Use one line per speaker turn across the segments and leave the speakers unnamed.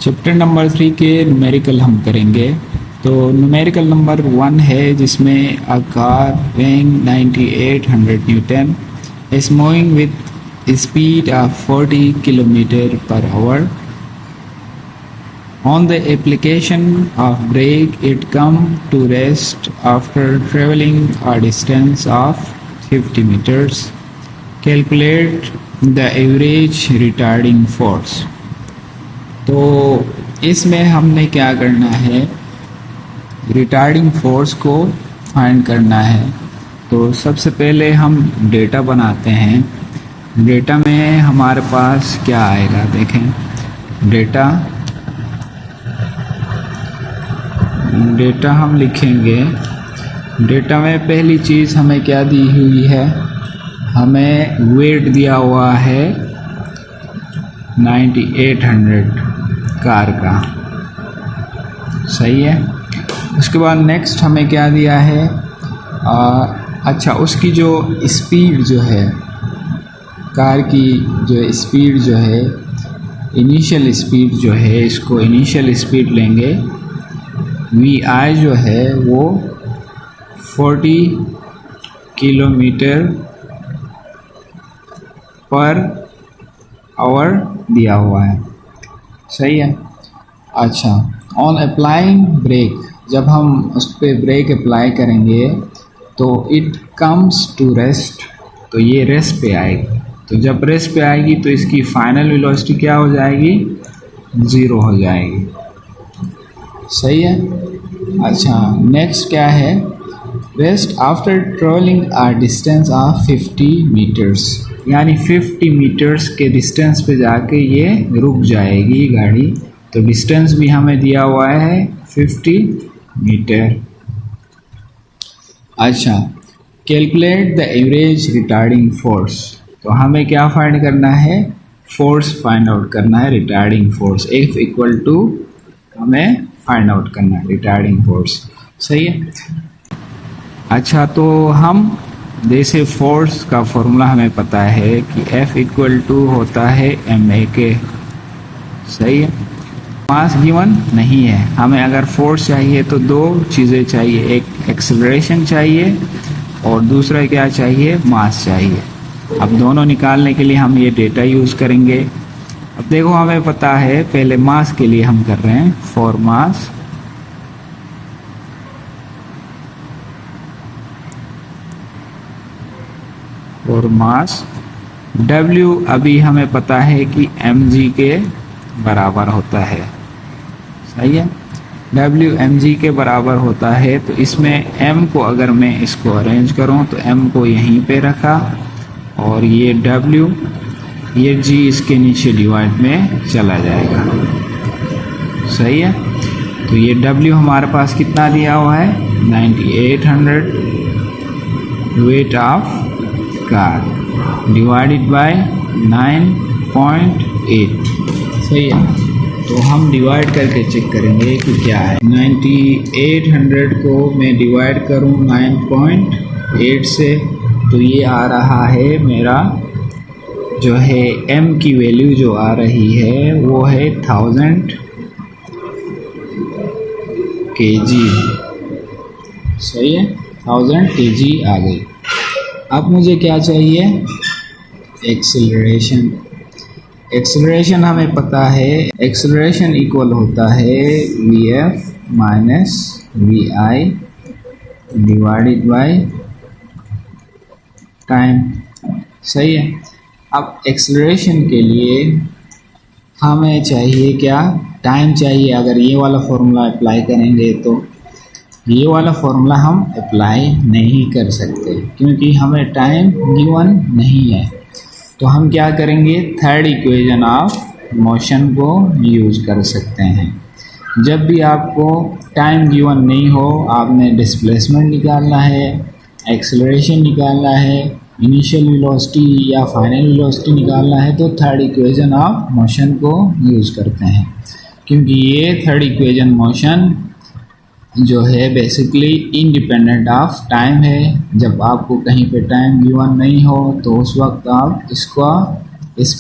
Chapter number 3 के numerical हम करेंगे। तो न्यूमेरिकल नंबर 1 है जिसमें a car weighing 9800 Newton is moving with speed of 40 km/h. On the application of brake, it come to rest after traveling a distance of 50 meters. Calculate the average retarding force. तो इसमें हमने क्या करना है, retarding force को find करना है। तो सबसे पहले हम डेटा बनाते हैं। डेटा में हमारे पास क्या आएगा, देखें डेटा हम लिखेंगे। डेटा में पहली चीज़ हमें क्या दी हुई है, हमें वेट दिया हुआ है 9800 कार का, सही है। उसके बाद नेक्स्ट हमें क्या दिया है, अच्छा उसकी जो स्पीड जो है, कार की जो स्पीड जो है, इनिशियल स्पीड जो है, इसको इनिशियल स्पीड लेंगे। VI जो है वो 40 km/h दिया हुआ है, सही है। अच्छा, ऑन अप्लाइंग ब्रेक, जब हम उस पर ब्रेक अप्लाई करेंगे तो इट कम्स टू रेस्ट, तो ये रेस्ट पे आएगी। तो जब रेस्ट पे आएगी तो इसकी फाइनल वेलोसिटी क्या हो जाएगी, 0 हो जाएगी, सही है। अच्छा, नेक्स्ट क्या है, rest after travelling a distance of 50 metres, यानी 50 मीटर्स के डिस्टेंस पे जाके ये रुक जाएगी गाड़ी। तो डिस्टेंस भी हमें दिया हुआ है 50 मीटर। अच्छा, calculate the average retarding force, तो हमें क्या फाइंड करना है, फोर्स फाइंड आउट करना है, retarding force. F equal to हमें फाइंड आउट करना है रिटार्डिंग फोर्स, सही है। अच्छा, तो हम जैसे फोर्स का फॉर्मूला हमें पता है कि F इक्वल टू होता है ma के, सही है। मास गिवन नहीं है, हमें अगर फोर्स चाहिए तो दो चीज़ें चाहिए, एक एक्सेलरेशन चाहिए और दूसरा क्या चाहिए, मास चाहिए। अब दोनों निकालने के लिए हम ये डेटा यूज़ करेंगे। अब देखो हमें पता है, पहले मास के लिए हम कर रहे हैं, फॉर मास W अभी हमें पता है कि mg के बराबर होता है, सही है। W mg के बराबर होता है, तो इसमें m को अगर मैं इसको अरेंज करूं तो m को यहीं पे रखा और ये W, ये g इसके नीचे डिवाइड में चला जाएगा, सही है। तो ये W हमारे पास कितना दिया हुआ है, 9800 weight of car divided by 9.8, सही है। तो हम डिवाइड करके चेक करेंगे कि क्या है। 9800 को मैं डिवाइड करूं 9.8 से, तो ये आ रहा है मेरा जो है m की वैल्यू जो आ रही है वो है 1000 kg, सही है, 1000 kg आ गई। अब मुझे क्या चाहिए, एक्सेलरेशन। एक्सेलरेशन हमें पता है, एक्सेलरेशन इक्वल होता है Vf minus Vi divided by time, सही है। अब एक्सेलरेशन के लिए हमें चाहिए क्या, टाइम चाहिए। अगर ये वाला फॉर्मूला अप्लाई करेंगे तो ये वाला फॉर्मूला हम अप्लाई नहीं कर सकते क्योंकि हमें टाइम गिवन नहीं है। तो हम क्या करेंगे, थर्ड इक्वेशन ऑफ मोशन को यूज कर सकते हैं। जब भी आपको टाइम गिवन नहीं हो, आपने डिस्प्लेसमेंट निकालना है, एक्सेलरेशन निकालना है, इनिशियल वेलोसिटी या फाइनल वेलोसिटी निकालना है, तो थर्ड इक्वेशन ऑफ मोशन को यूज करते हैं। क्योंकि ये थर्ड इक्वेशन मोशन जो है बेसिकली इंडिपेंडेंट ऑफ टाइम है। जब आपको कहीं पे टाइम गिवन नहीं हो तो उस वक्त आप इस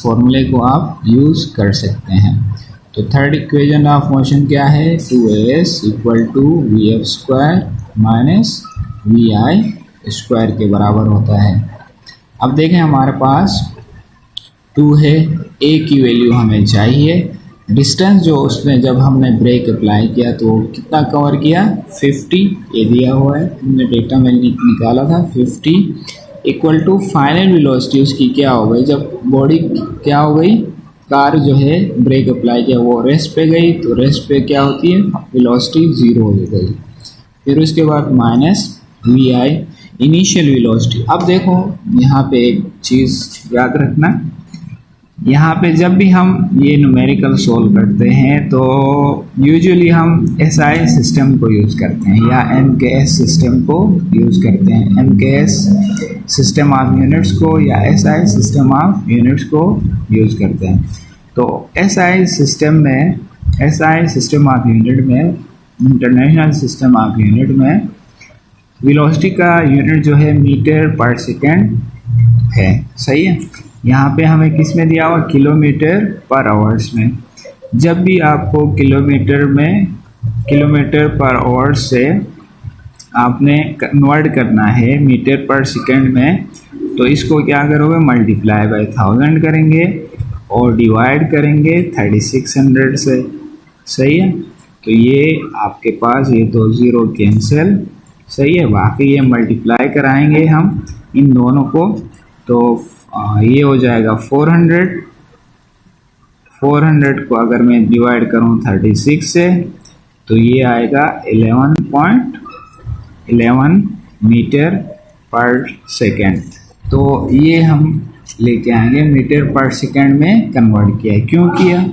फॉर्मूले को आप यूज़ कर सकते हैं। तो थर्ड इक्वेशन ऑफ मोशन क्या है, 2as equal to V F square minus V I square के बराबर होता है। अब देखें हमारे पास 2 है, ए की वैल्यू हमें चाहिए, डिस्टेंस जो उसमें जब हमने ब्रेक अप्लाई किया तो कितना कवर किया, 50, ये दिया हुआ है, हमने डेटा में निकाला था 50 इक्वल टू फाइनल वेलोसिटी उसकी क्या हो गई, जब बॉडी क्या हो गई, कार जो है ब्रेक अप्लाई किया वो रेस्ट पे गई, तो रेस्ट पे क्या होती है, वेलोसिटी 0 हो गई। फिर उसके बाद minus V I initial velocity. अब देखो यहाँ पे एक चीज़ याद रखना, यहाँ पे जब भी हम ये न्यूमेरिकल सोल्व करते हैं तो यूजुअली हम एसआई सिस्टम को यूज़ करते हैं या एमकेएस सिस्टम को यूज़ करते हैं, एमकेएस सिस्टम ऑफ यूनिट्स को या एसआई सिस्टम ऑफ यूनिट्स को यूज़ करते हैं। तो एसआई सिस्टम ऑफ यूनिट में, इंटरनेशनल सिस्टम ऑफ यूनिट में वेलोसिटी का यूनिट जो है मीटर पर सेकेंड है, सही है। यहाँ पे हमें किस में दिया हुआ, किलोमीटर पर आवर्स में। जब भी आपको किलोमीटर पर आवर से आपने कन्वर्ट करना है मीटर पर सेकेंड में, तो इसको क्या करोगे, मल्टीप्लाई बाय 1000 करेंगे और डिवाइड करेंगे 3600 से, सही है। तो ये आपके पास ये 2 0 कैंसिल, सही है। बाकी ये मल्टीप्लाई कराएंगे हम इन दोनों को, तो ये हो जाएगा 400 को अगर मैं डिवाइड करूँ 36 से तो ये आएगा 11.11 मीटर पर सेकेंड। तो ये हम लेके आएंगे मीटर पर सेकेंड में कन्वर्ट किया। क्यों किया,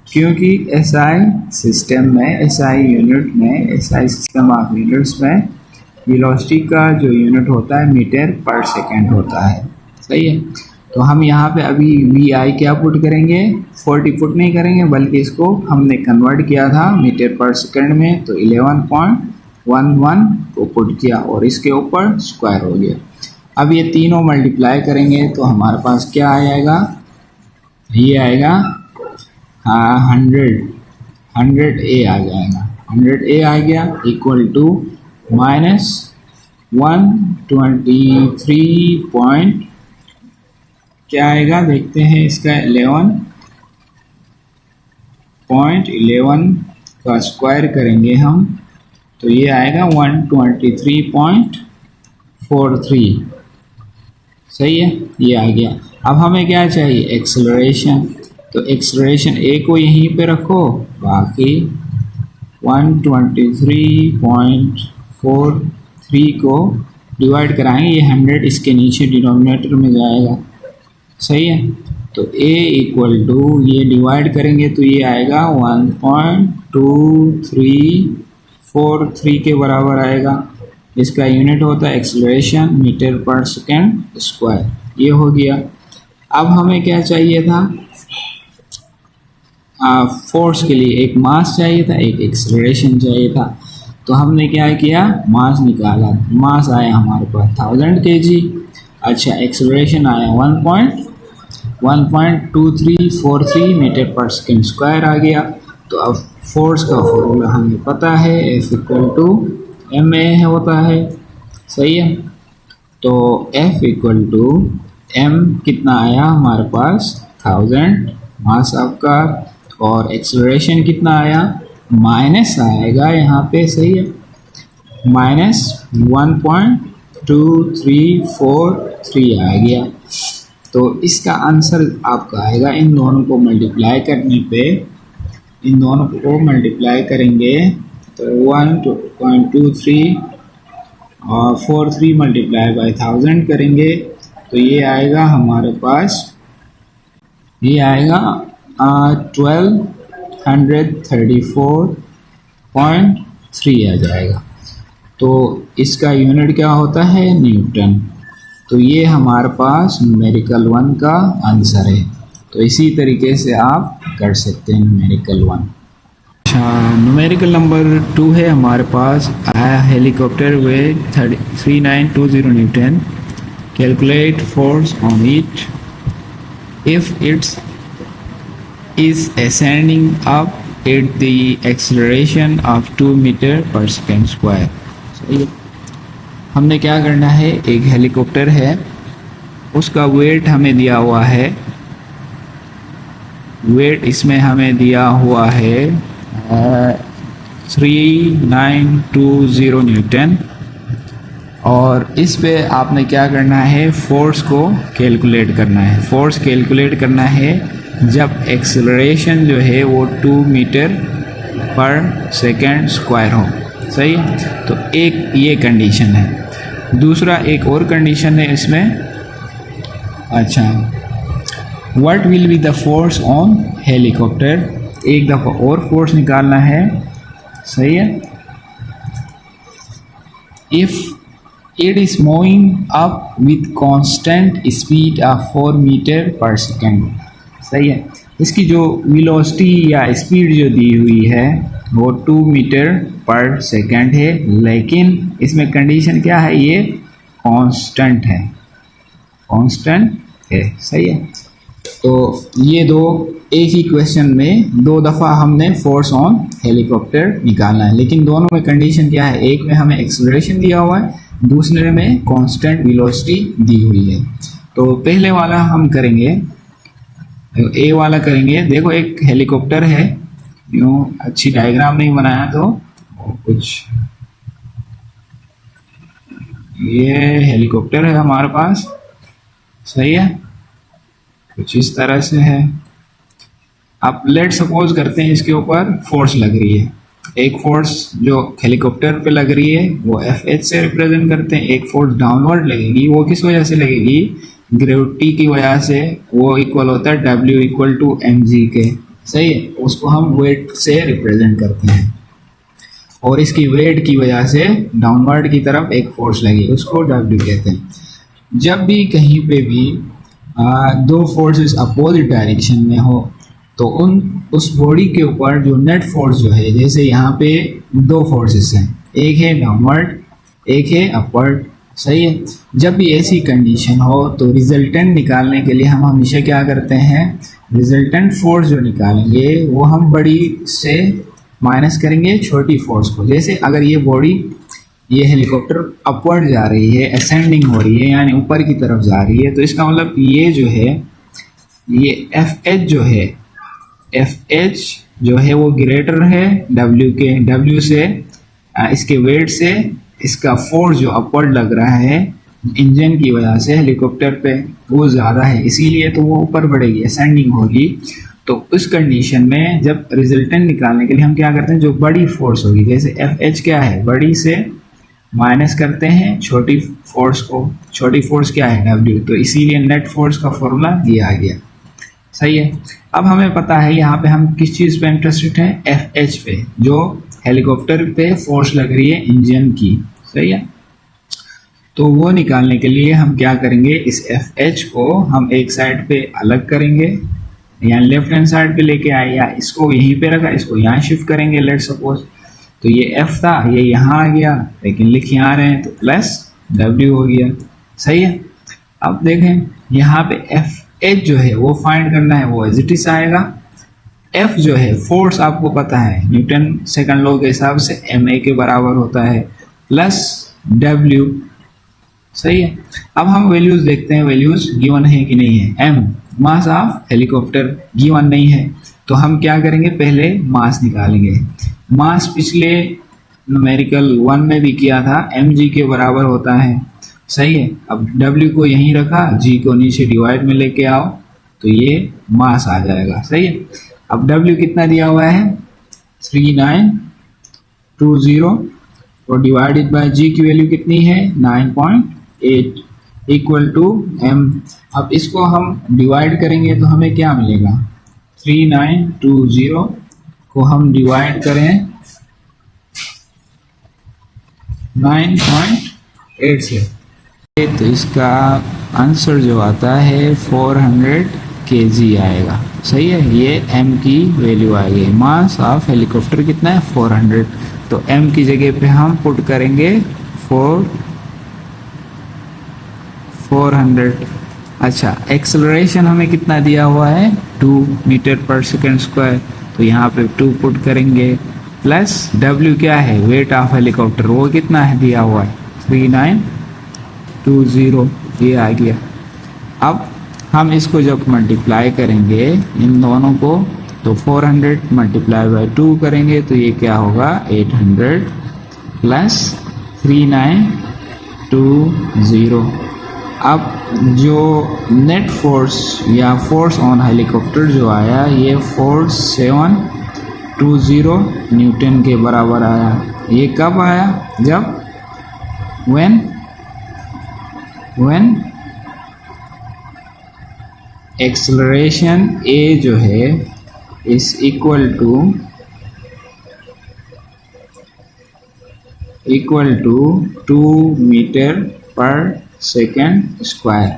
क्योंकि एसआई सिस्टम में, एसआई यूनिट में, एसआई सिस्टम ऑफ यूनिट्स में वेलोसिटी का जो यूनिट होता है मीटर पर सेकेंड होता है, सही है। तो हम यहाँ पे अभी वी आई क्या पुट करेंगे, 40 पुट नहीं करेंगे, बल्कि इसको हमने कन्वर्ट किया था मीटर पर सेकंड में, तो 11.11 को पुट किया और इसके ऊपर स्क्वायर हो गया। अब ये तीनों मल्टीप्लाई करेंगे तो हमारे पास क्या आ जाएगा, ये आएगा 100A आ जाएगा, 100A आ गया इक्वल टू माइनस 123 क्या आएगा, देखते हैं इसका 11.11 का स्क्वायर करेंगे हम तो ये आएगा 123.43, सही है, ये आ गया। अब हमें क्या चाहिए, एक्सेलरेशन, तो एक्सेलरेशन ए को यहीं पे रखो, बाकी 123.43 को डिवाइड कराएंगे, ये 100 इसके नीचे डिनोमिनेटर में जाएगा, सही है। तो a इक्वल टू ये डिवाइड करेंगे तो ये आएगा 1.2343 के बराबर आएगा। इसका यूनिट होता है acceleration metre per second square, ये हो गया। अब हमें क्या चाहिए था, फोर्स के लिए एक मास चाहिए था, एक एक्सेलरेशन चाहिए था। तो हमने क्या किया, मास निकाला, मास आया हमारे पास 1000 kg, अच्छा एक्सेलरेशन आया 1.2343 मीटर पर सेकेंड स्क्वायर आ गया। तो अब फोर्स का फॉर्मूला हमें पता है, F इक्वल टू ma होता है, सही है। तो F इक्वल टू m कितना आया हमारे पास 1000 मास आपका, और एक्सेलरेशन कितना आया, माइनस आएगा यहाँ पे, सही है, माइनस 1.2343 आ गया। तो इसका आंसर आपका आएगा, इन दोनों को मल्टीप्लाई करने पे, इन दोनों को मल्टीप्लाई करेंगे तो 1.2343 मल्टीप्लाई बाय 1000 करेंगे तो ये आएगा हमारे पास, ये आएगा 1234.3 आ जाएगा। तो इसका यूनिट क्या होता है, न्यूटन। तो ये हमारे पास न्यूमेरिकल 1 का आंसर है। तो इसी तरीके से आप कर सकते हैं न्यूमेरिकल 1। अच्छा, न्यूमेरिकल नंबर 2 है हमारे पास, आया helicopter weight 3920 newton, calculate force on it if it's is ascending up at the acceleration of 2 metre per second square. सही है। हमने क्या करना है, एक हेलीकॉप्टर है, उसका वेट हमें दिया हुआ है, वेट इसमें हमें दिया हुआ है 3920 न्यूटन, और इस पे आपने क्या करना है, फोर्स को कैलकुलेट करना है। फोर्स कैलकुलेट करना है जब एक्सेलरेशन जो है वो 2 मीटर पर सेकेंड स्क्वायर हो। सही है। तो एक ये कंडीशन है। दूसरा एक और कंडीशन है इसमें, अच्छा, what will be the force on helicopter, एक दफ़ा और फोर्स निकालना है। सही है। If it is moving up with constant speed of 4 metre per second. सही है। इसकी जो वेलोसिटी या स्पीड जो दी हुई है वो 2 मीटर पर सेकेंड है, लेकिन इसमें कंडीशन क्या है, ये कांस्टेंट है, कांस्टेंट है। सही है। तो ये दो, एक ही क्वेश्चन में दो दफ़ा हमने फोर्स ऑन हेलीकॉप्टर निकालना है, लेकिन दोनों में कंडीशन क्या है, एक में हमें एक्सेलरेशन दिया हुआ है, दूसरे में कांस्टेंट वेलोसिटी दी हुई है। तो पहले वाला हम करेंगे, ए वाला करेंगे। देखो एक हेलीकॉप्टर है, यूँ अच्छी डायग्राम नहीं बनाया तो कुछ, ये हेलीकॉप्टर है हमारे पास। सही है। कुछ इस तरह से है। आप लेट सपोज करते हैं इसके ऊपर फोर्स लग रही है, एक फोर्स जो हेलीकॉप्टर पे लग रही है वो FH से रिप्रेजेंट करते हैं, एक फोर्स डाउनवर्ड लगेगी, वो किस वजह से लगेगी, ग्रेविटी की वजह से, वो इक्वल होता है W इक्वल टू mg के। सही है। उसको हम वेट से रिप्रेजेंट करते हैं, और इसकी वेट की वजह से डाउनवर्ड की तरफ एक फोर्स लगी, उसको W कहते हैं। जब भी कहीं पे भी दो फोर्सेस अपोजिट डायरेक्शन में हो तो उस बॉडी के ऊपर जो नेट फोर्स जो है, जैसे यहाँ पे दो फोर्सेस हैं, एक है डाउनवर्ड, एक है अपवर्ड। सही है। जब भी ऐसी कंडीशन हो तो रिजल्टेंट निकालने के लिए हम हमेशा क्या करते हैं, रिजल्टेंट फोर्स जो निकालेंगे वो हम बड़ी से माइनस करेंगे छोटी फोर्स को। जैसे अगर ये बॉडी, ये हेलीकॉप्टर अपवर्ड जा रही है, असेंडिंग हो रही है, यानी ऊपर की तरफ जा रही है, तो इसका मतलब ये जो है, ये FH जो है, FH जो है वो ग्रेटर है W के, W से इसके वेट से इसका फोर्स जो अपवर्ड लग रहा है इंजन की वजह से हेलीकॉप्टर पे, वो ज़्यादा है, इसीलिए तो वो ऊपर बढ़ेगी, असेंडिंग होगी। तो उस कंडीशन में जब रिजल्टेंट निकालने के लिए हम क्या करते हैं, जो बड़ी फोर्स होगी, जैसे FH क्या है, बड़ी से माइनस करते हैं छोटी फोर्स को, छोटी फोर्स क्या है W, तो इसीलिए नेट फोर्स का फॉर्मूला ये आ गया। सही है। अब हमें पता है यहाँ पे हम किस चीज़ पे इंटरेस्टेड हैं, FH पे, जो हेलीकॉप्टर पे फोर्स लग रही है इंजन की। सही है। तो वो निकालने के लिए हम क्या करेंगे, इस FH को हम एक साइड पे अलग करेंगे, या लेफ्ट हैंड साइड पे लेके आए, या इसको यहीं पे रखा, इसको यहाँ शिफ्ट करेंगे। लेट सपोज तो ये F था, ये यहाँ आ गया, लेकिन लिख यहाँ रहे हैं तो प्लस W हो गया। सही है। अब देखें यहाँ पे FH जो है वो फाइंड करना है, वो एज इट इज आएगा। F जो है फोर्स आपको पता है, न्यूटन सेकंड लॉ के हिसाब से ma के बराबर होता है, प्लस W। सही है। अब हम वैल्यूज देखते हैं, वैल्यूज गिवन है कि नहीं है। M mass of helicopter given नहीं है, तो हम क्या करेंगे, पहले मास निकालेंगे। मास पिछले न्यूमेरिकल 1 में भी किया था, mg के बराबर होता है। सही है। अब W को यहीं रखा, G को नीचे डिवाइड में लेके आओ, तो ये मास आ जाएगा। सही है। अब W कितना दिया हुआ है, 3920, तो डिवाइडेड बाय G की वैल्यू कितनी है, 9.8 इक्वल टू M। अब इसको हम डिवाइड करेंगे तो हमें क्या मिलेगा, 3920 को हम डिवाइड करें 9.8 से, तो इसका आंसर जो आता है 400 kg आएगा। सही है। ये M की वैल्यू आ गई। मास ऑफ हेलीकॉप्टर कितना है, 400, तो M की जगह पे हम पुट करेंगे 400। अच्छा, एक्सेलरेशन हमें कितना दिया हुआ है, 2 मीटर पर सेकेंड स्क्वायर, तो यहाँ पे 2 पुट करेंगे, प्लस W क्या है, वेट ऑफ हेलीकॉप्टर, वो कितना है दिया हुआ है 3920, ये आ गया। अब हम इसको जब मल्टीप्लाई करेंगे इन दोनों को, तो 400 मल्टीप्लाई बाय 2 करेंगे तो ये क्या होगा 800 प्लस 3920। अब जो नेट फोर्स या फोर्स ऑन हेलीकॉप्टर जो आया, ये 4720 न्यूटन के बराबर आया। ये कब आया, जब when एक्सेलरेशन a जो है is equal to 2 metre per second square.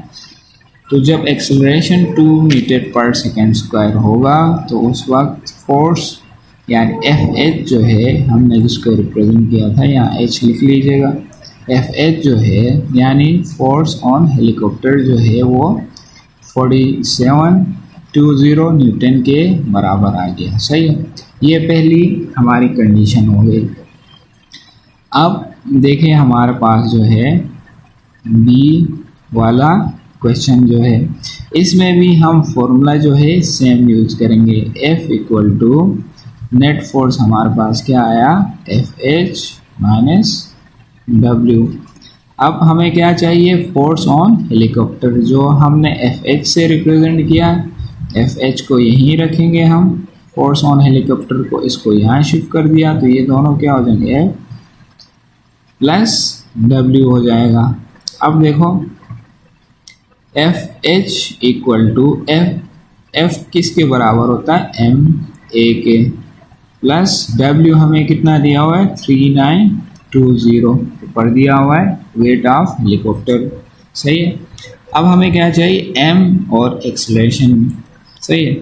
तो जब acceleration 2 metre per second square होगा तो उस वक्त फोर्स यानी FH जो है, हमने जिसको रिप्रेजेंट किया था, यहाँ H लिख लीजिएगा। FH जो है यानी फोर्स ऑन हेलीकॉप्टर जो है वो 4720 न्यूटन के बराबर आ गया। सही है, ये पहली हमारी कंडीशन हो गई। अब देखें हमारे पास जो है बी वाला क्वेश्चन जो है, इसमें भी हम फॉर्मूला जो है सेम यूज करेंगे। F equal to net force हमारे पास क्या आया, FH माइनस W। अब हमें क्या चाहिए, फोर्स ऑन हेलीकॉप्टर, जो हमने FH से रिप्रेजेंट किया, FH को यहीं रखेंगे हम, फोर्स ऑन हेलीकॉप्टर को इसको यहाँ शिफ्ट कर दिया, तो ये दोनों क्या हो जाएंगे, F प्लस W हो जाएगा। अब देखो FH इक्वल टू F किसके बराबर होता है, MA के, प्लस W हमें कितना दिया हुआ है 3920 ऊपर दिया हुआ है, वेट ऑफ हेलीकॉप्टर। सही है, अब हमें क्या चाहिए, M और एक्सेलरेशन। सही है,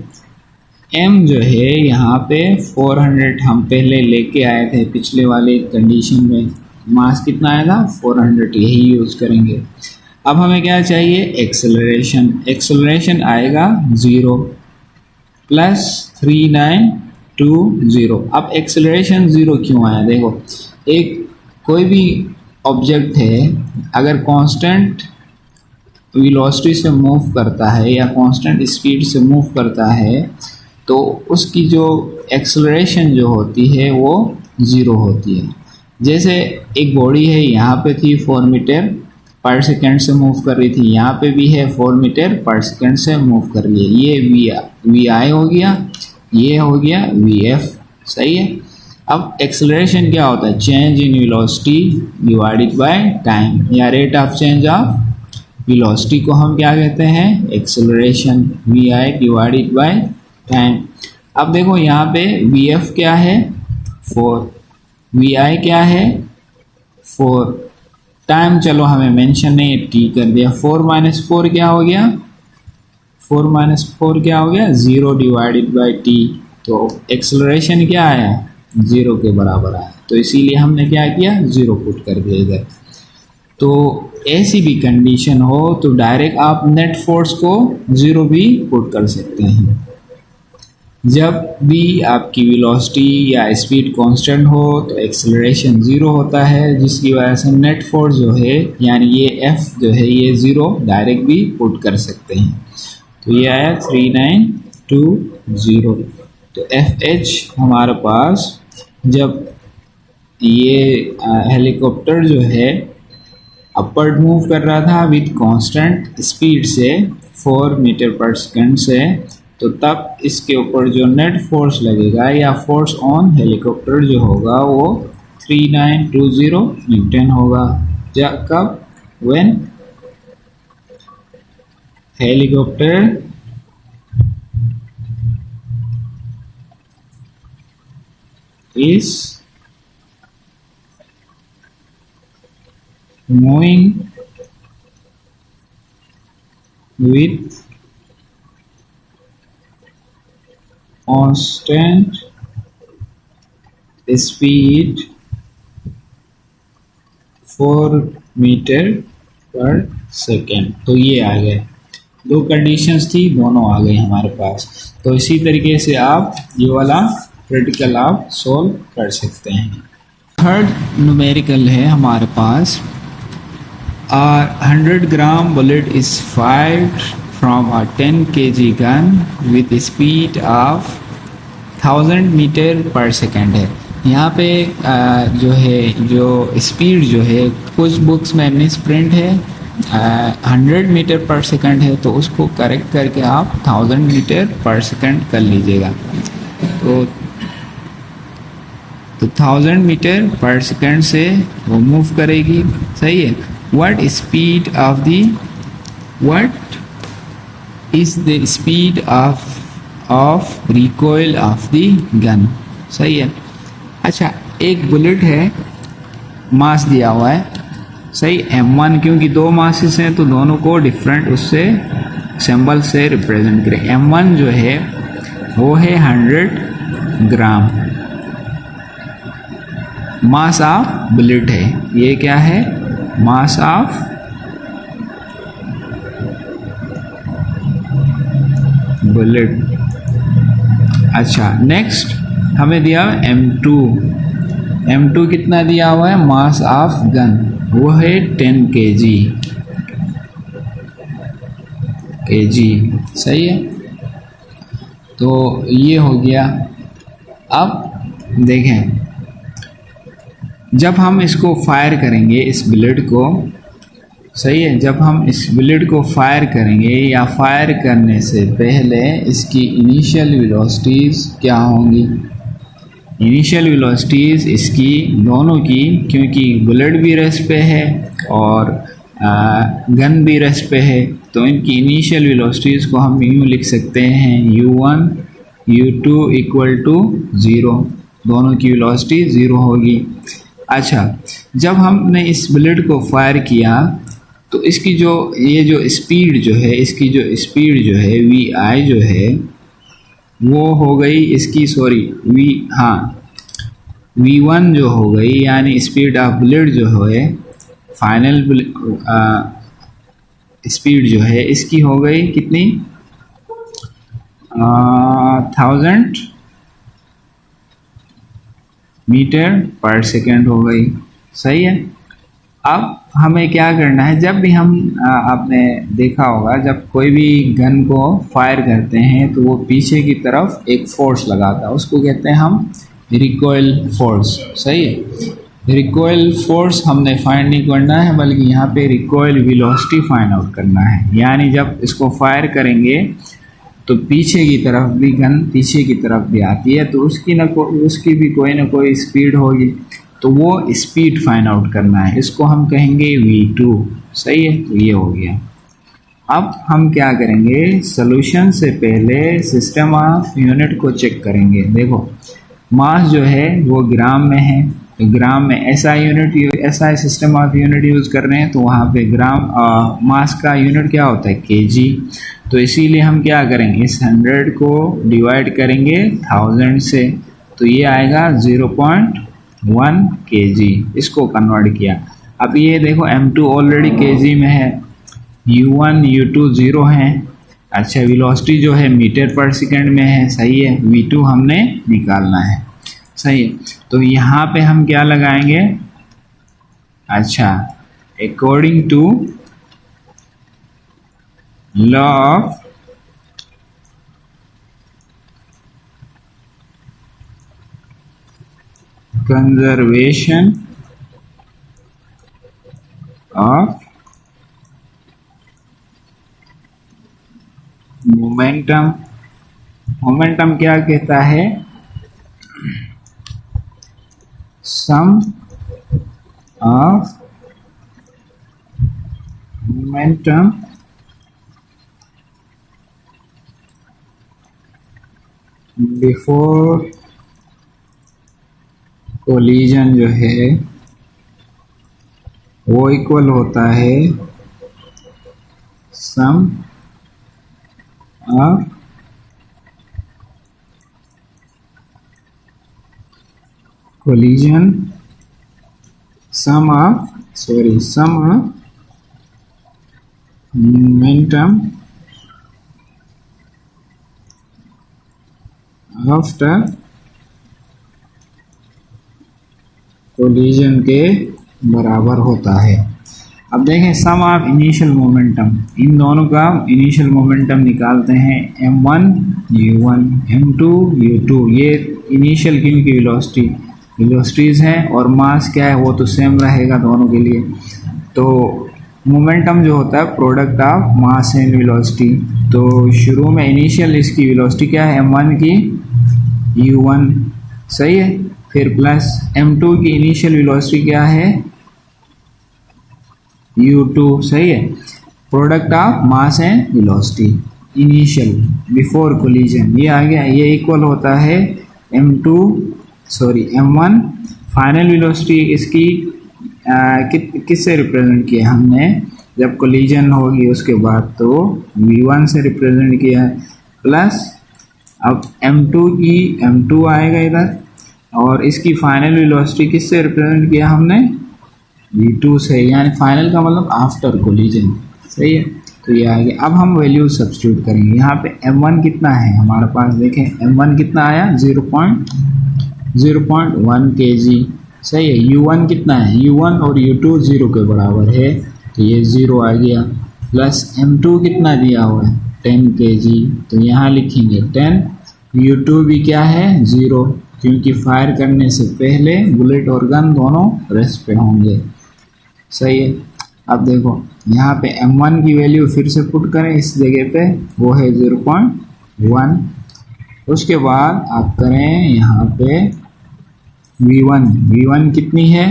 M जो है यहाँ पे 400 हम पहले लेके आए थे पिछले वाले कंडीशन में, मास कितना आया था 400, यही यूज करेंगे। अब हमें क्या चाहिए, एक्सेलरेशन आएगा 0 प्लस 3920। अब एक्सेलरेशन 0 क्यों आया, देखो एक कोई भी ऑब्जेक्ट है अगर कांस्टेंट वेलोसिटी से मूव करता है या कांस्टेंट स्पीड से मूव करता है, तो उसकी जो एक्सेलरेशन जो होती है वो 0 होती है। जैसे एक बॉडी है, यहाँ पे थी 4 मीटर पर सेकेंड से मूव कर रही थी, यहाँ पे भी है 4 मीटर पर सेकेंड से मूव कर रही है, ये VI हो गया, ये हो गया VF। सही है, अब एक्सेलरेशन क्या होता है, change in velocity divided by time, या rate of change of velocity को हम क्या कहते हैं, acceleration, VI divided by time. अब देखो यहाँ पे VF क्या है 4, VI क्या है 4, टाइम चलो हमें मेंशन नहीं, T कर दिया, 4 माइनस 4 क्या हो गया, 4 माइनस 4 क्या हो गया 0 डिवाइडेड बाय T, तो एक्सेलरेशन क्या आया 0 के बराबर आया, तो इसीलिए हमने क्या किया 0 पुट कर दिया इधर। तो ऐसी भी कंडीशन हो तो डायरेक्ट आप नेट फोर्स को 0 भी पुट कर सकते हैं। जब भी आपकी वेलोसिटी या स्पीड कांस्टेंट हो तो एक्सेलरेशन 0 होता है, जिसकी वजह से नेट फोर्स जो है यानी ये F जो है ये 0 डायरेक्ट भी पुट कर सकते हैं। तो ये आया 3920। तो FH हमारे पास जब ये हेलीकॉप्टर जो है अपवर्ड मूव कर रहा था विद कांस्टेंट स्पीड से 4 मीटर पर सेकेंड से, तो तब इसके ऊपर जो नेट फोर्स लगेगा या फोर्स ऑन हेलीकॉप्टर जो होगा वो 3920 न्यूटन होगा। कब, when helicopter is moving with constant speed 4 metre per second. तो ये आ गए, दो कंडीशंस थी, दोनों आ गई हमारे पास। तो इसी तरीके से आप ये वाला प्रैक्टिकल आप सोल्व कर सकते हैं। थर्ड न्यूमेरिकल है हमारे पास, 100 gram bullet is fired from a 10 kg gun with speed of 1000 metre per second है। यहाँ पे जो है जो स्पीड जो है कुछ बुक्स में मिस प्रिंट है 100 मीटर पर सेकंड है, तो उसको करेक्ट करके आप 1000 मीटर पर सेकंड कर लीजिएगा। तो 1000 मीटर पर सेकंड से वो मूव करेगी, सही है। What is the speed of recoil of the gun, सही है। अच्छा, एक बुलेट है, मास दिया हुआ है, सही, m1, क्योंकि दो मासेस हैं तो दोनों को डिफरेंट उससे सिंबल से रिप्रेजेंट करें। m1 जो है वो है 100 ग्राम, मास ऑफ बुलेट है, ये क्या है, मास ऑफ बुलेट। अच्छा, नेक्स्ट हमें दिया m2 कितना दिया हुआ है, मास ऑफ गन, वो है 10 kg, सही है। तो ये हो गया। अब देखें, जब हम इसको फायर करेंगे इस बुलेट को, सही है, जब हम इस बुलेट को फायर करेंगे या फायर करने से पहले इसकी इनिशियल वेलोसिटीज़ क्या होंगी, इनिशियल वेलोसिटीज़ इसकी दोनों की, क्योंकि बुलेट भी रेस्ट पे है और गन भी रेस्ट पे है, तो इनकी इनिशियल वेलोसिटीज़ को हम यूँ लिख सकते हैं u1 u2 इक्वल टू 0, दोनों की वेलोसिटी 0 होगी। अच्छा, जब हमने इस बुलेट को फायर किया तो इसकी जो ये जो स्पीड जो है, इसकी जो स्पीड जो है vi जो है वो हो गई इसकी, सॉरी v1 जो हो गई, यानी स्पीड ऑफ बुलेट जो है, फाइनल स्पीड जो है इसकी हो गई कितनी, 1000 मीटर पर सेकेंड हो गई, सही है। अब हमें क्या करना है, जब भी हम आपने देखा होगा जब कोई भी गन को फायर करते हैं तो वो पीछे की तरफ एक फोर्स लगाता है, उसको कहते हैं हम रिकॉइल फोर्स, सही है। रिकॉइल फोर्स हमने फाइंड नहीं करना है, बल्कि यहाँ पे रिकॉइल वेलोसिटी फाइंड आउट करना है। यानी जब इसको फायर करेंगे तो पीछे की तरफ भी गन पीछे की तरफ भी आती है, तो उसकी भी कोई ना कोई स्पीड होगी, तो वो स्पीड फाइंड आउट करना है, इसको हम कहेंगे v2, सही है। तो ये हो गया। अब हम क्या करेंगे, सोल्यूशन से पहले सिस्टम ऑफ यूनिट को चेक करेंगे। देखो, मास जो है वो ग्राम में है, तो ग्राम में SI system of unit use कर रहे हैं, तो वहाँ पे ग्राम मास का यूनिट क्या होता है, kg। तो इसीलिए हम क्या करेंगे, इस 100 को डिवाइड करेंगे 1000 से, तो ये आएगा 0.1 kg, इसको कन्वर्ट किया। अब ये देखो m2 ऑलरेडी kg में है, u1 u2 0 हैं। अच्छा, वेलोसिटी जो है मीटर पर सेकंड में है, सही है। v2 हमने निकालना है, सही है। तो यहाँ पे हम क्या लगाएंगे, अच्छा, according to law of conservation of momentum. Momentum क्या कहता है, sum of momentum before collision जो है वो इक्वल होता है sum of collision sum of momentum after collision के बराबर होता है। अब देखें सम ऑफ इनिशियल मोमेंटम, इन दोनों का इनिशियल मोमेंटम निकालते हैं। m1 u1 m2 u2, ये इनिशियल क्योंकि वेलोसिटीज हैं और मास क्या है वो तो सेम रहेगा दोनों के लिए। तो मोमेंटम जो होता है product of mass and velocity. तो शुरू में इनिशियल इसकी वेलोसिटी क्या है m1 की u1, सही है। फिर प्लस m2 की इनिशियल वेलोसिटी क्या है u2, सही है। Product of mass and velocity initial before collision, ये आ गया। ये इक्वल होता है m1 फाइनल वेलोसिटी इसकी किससे रिप्रेजेंट किया हमने जब कोलिजन होगी उसके बाद, तो v1 से रिप्रेजेंट किया है। प्लस अब m2 आएगा इधर, और इसकी फाइनल वेलोसिटी किससे रिप्रेजेंट किया हमने v2 से, यानी फाइनल का मतलब आफ्टर कोलिजन, सही है। तो ये आ गया। अब हम वैल्यू सब्स्टिट्यूट करेंगे। यहाँ पे m1 कितना है हमारे पास, देखें m1 कितना आया 0.1 kg, सही है। u1 कितना है, u1 और u2 0 के बराबर है, तो ये 0 आ गया। प्लस m2 कितना दिया हुआ है 10 kg, तो यहाँ लिखेंगे 10। u2 भी क्या है 0, क्योंकि फायर करने से पहले बुलेट और गन दोनों रेस्ट पे होंगे, सही है। अब देखो यहाँ पे m1 की वैल्यू फिर से पुट करें इस जगह पे, वो है 0.1। उसके बाद आप करें यहाँ पे v1 कितनी है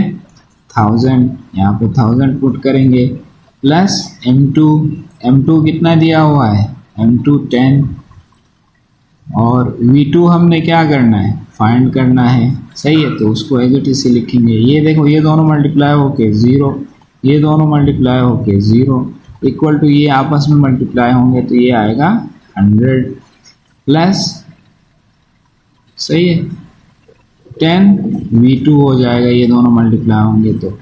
1000, यहाँ पे 1000 पुट करेंगे। प्लस m2 कितना दिया हुआ है m2 10, और v2 हमने क्या करना है फाइंड करना है, सही है। तो उसको एज इट इज से लिखेंगे। ये देखो ये दोनों मल्टीप्लाई होके 0, ये दोनों मल्टीप्लाई होके 0 इक्वल टू ये आपस में मल्टीप्लाई होंगे, तो ये आएगा 100 प्लस, सही है 10 v2 हो जाएगा, ये दोनों मल्टीप्लाई होंगे। तो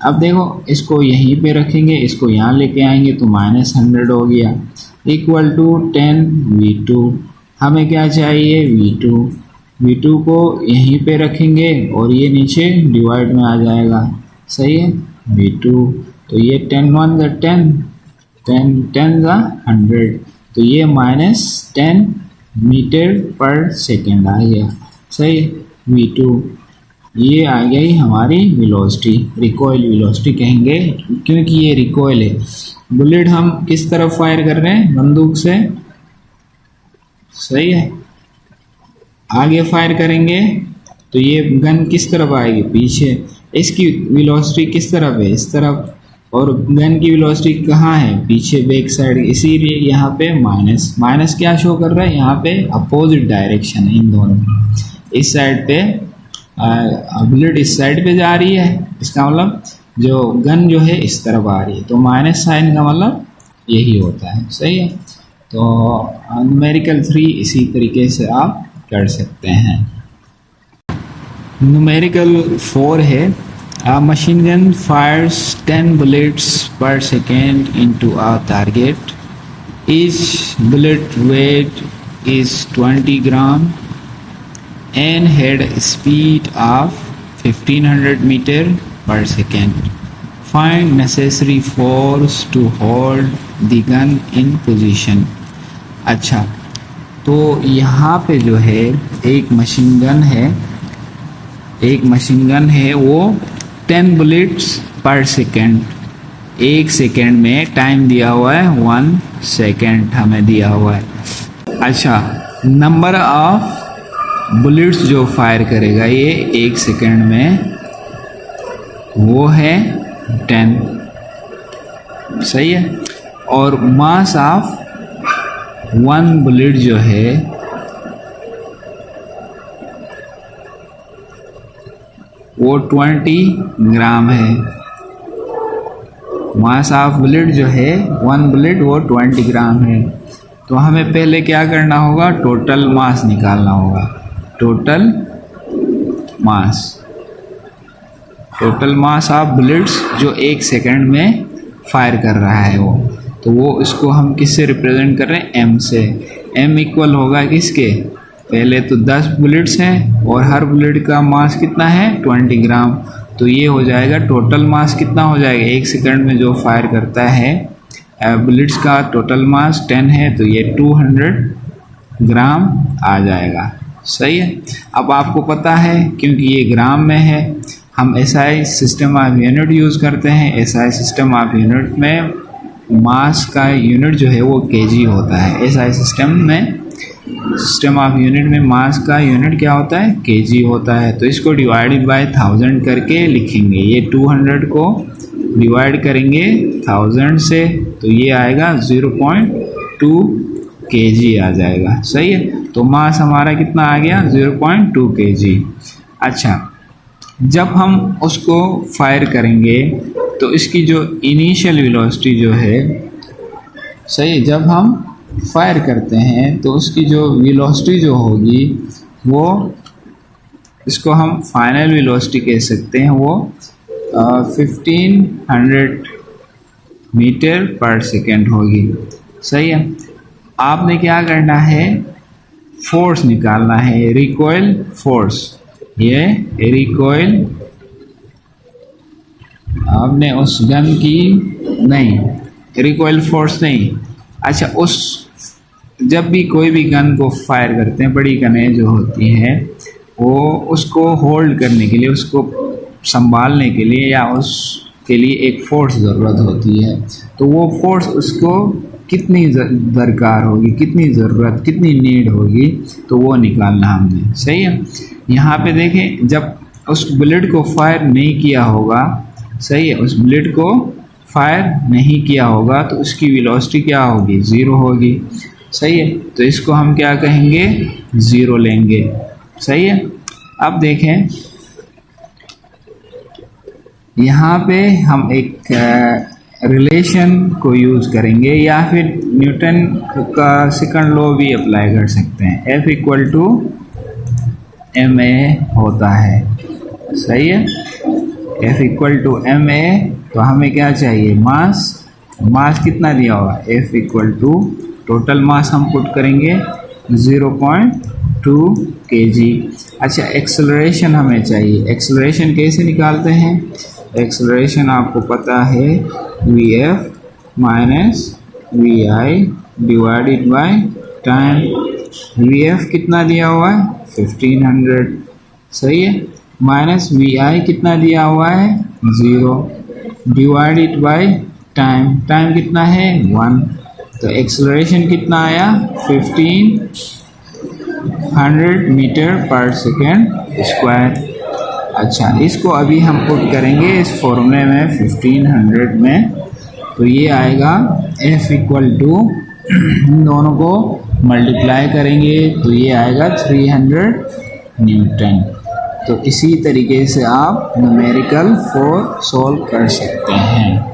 अब देखो इसको यहीं पे रखेंगे, इसको यहाँ लेके आएंगे तो -100 हो गया, इक्वल टू 10 v2। हमें क्या चाहिए v2 को यहीं पे रखेंगे और ये नीचे डिवाइड में आ जाएगा, सही है v2। तो ये 10 1 ज़ा 10, 10 ज़ा 100, तो ये -10 मीटर पर सेकेंड आ गया, सही है v2। ये आ गई हमारी वेलोसिटी, रिकॉइल वेलोसिटी कहेंगे क्योंकि ये रिकॉइल है। बुलेट हम किस तरफ फायर कर रहे हैं बंदूक से, सही है। आगे फायर करेंगे तो ये गन किस तरफ आएगी पीछे, इसकी वेलोसिटी किस तरफ है इस तरफ, और गन की वेलोसिटी कहाँ है पीछे बैक साइड, इसीलिए यहाँ पे माइनस क्या शो कर रहा है, यहाँ पे अपोजिट डायरेक्शन है इन दोनों। इस साइड पे बुलेट इस साइड पे जा रही है, इसका मतलब जो गन जो है इस तरफ आ रही है, तो माइनस साइन का मतलब यही होता है, सही है। तो न्यूमेरिकल 3 इसी तरीके से आप कर सकते हैं। न्यूमेरिकल 4 है, a machine gun fires 10 bullets per second into a target. Each bullet weight is 20 gram and had a speed of 1500 meter per second. Find necessary force to hold the gun in position. अच्छा, तो यहाँ पे जो है एक machine gun है वो 10 bullets पर सेकेंड, एक सेकेंड में टाइम दिया हुआ है 1 सेकेंड हमें दिया हुआ है। अच्छा, नंबर ऑफ बुलेट्स जो फायर करेगा ये एक सेकेंड में वो है 10, सही है। और मास ऑफ 1 बुलेट जो है वो 20 ग्राम है। मास ऑफ बुलेट जो है 1 बुलेट वो 20 ग्राम है। तो हमें पहले क्या करना होगा, टोटल मास निकालना होगा। टोटल मास ऑफ बुलेट्स जो एक सेकंड में फायर कर रहा है वो, तो वो इसको हम किससे रिप्रेजेंट कर रहे हैं, m से। m इक्वल होगा किसके, पहले तो 10 बुलेट्स हैं और हर बुलेट का मास कितना है 20 ग्राम। तो ये हो जाएगा टोटल मास कितना हो जाएगा 1 सेकंड में जो फायर करता है बुलेट्स का टोटल मास 10 है, तो ये 200 ग्राम आ जाएगा। सही है। अब आपको पता है क्योंकि ये ग्राम में है, हम SI system of unit use करते हैं। SI सिस्टम ऑफ यूनिट में मास का यूनिट जो है वो kg होता है। SI सिस्टम ऑफ यूनिट में मास का यूनिट क्या होता है kg होता है। तो इसको डिवाइडेड बाय 1000 करके लिखेंगे। ये 200 को डिवाइड करेंगे 1000 से तो ये आएगा 0.2 kg आ जाएगा। सही है। तो मास हमारा कितना आ गया 0.2 kg। अच्छा, जब हम उसको फायर करेंगे तो इसकी जो इनिशियल वेलोसिटी जो है, सही, जब हम फायर करते हैं तो उसकी जो वेलोसिटी जो होगी वो, इसको हम फाइनल वेलोसिटी कह सकते हैं, वो 1500 मीटर पर सेकेंड होगी। सही है। आपने क्या करना है, फोर्स निकालना है, रिकॉइल फोर्स। ये रिकॉइल आपने उस गन की, नहीं रिकॉइल फोर्स नहीं, अच्छा उस जब भी कोई भी गन को फायर करते हैं, बड़ी गनें जो होती हैं वो उसको होल्ड करने के लिए, उसको संभालने के लिए या उसके लिए एक फ़ोर्स ज़रूरत होती है। तो वो फोर्स उसको कितनी दरकार होगी, कितनी ज़रूरत, कितनी नीड होगी, तो वो निकालना हमने। सही है। यहाँ पे देखें, जब उस बुलेट को फायर नहीं किया होगा, सही है, उस बुलेट को फायर नहीं किया होगा तो उसकी वेलोसिटी क्या होगी 0 होगी। सही है। तो इसको हम क्या कहेंगे 0 लेंगे। सही है। अब देखें, यहाँ पे हम एक रिलेशन को यूज़ करेंगे या फिर न्यूटन का सेकंड लॉ भी अप्लाई कर सकते हैं। F = ma होता है। सही है। F = ma, तो हमें क्या चाहिए, मास कितना दिया होगा, F टोटल मास हम पुट करेंगे 0.2 kg। अच्छा, एक्सेलरेशन हमें चाहिए। एक्सेलरेशन कैसे निकालते हैं, एक्सेलरेशन आपको पता है Vf - Vi divided by time. Vf कितना दिया हुआ है 1500। सही है। माइनस Vi कितना दिया हुआ है 0 डिवाइडेड बाय टाइम। टाइम कितना है 1। तो एक्सेलरेशन कितना आया 1500 मीटर पर सेकेंड स्क्वायर। अच्छा, इसको अभी हम पुट करेंगे इस फॉर्मूले में 1500 में, तो ये आएगा F इन दोनों को मल्टीप्लाई करेंगे तो ये आएगा 300 न्यूटन। तो इसी तरीके से आप न्यूमेरिकल 4 सॉल्व कर सकते हैं।